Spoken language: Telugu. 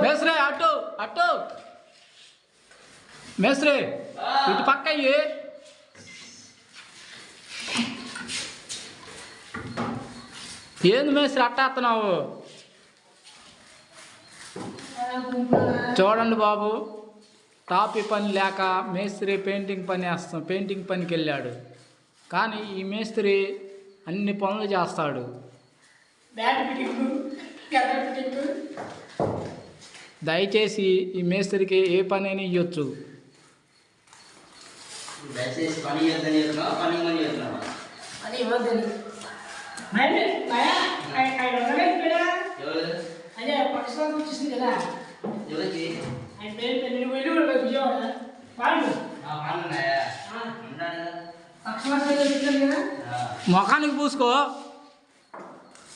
మేస్త్రి అటు అటు మేస్త్రి ఇటు పక్క అయ్యి ఏంది మేస్త్రి అట్టేస్తున్నావు? చూడండి బాబు, టాపీ పని లేక మేస్త్రి పెయింటింగ్ పనికి వెళ్ళాడు. కానీ ఈ మేస్త్రి అన్ని పనులు చేస్తాడు. దయచేసి ఈ మేస్త్రికి ఏ పని అయినా ఇవ్వచ్చు. మొఖానికి పూసుకో.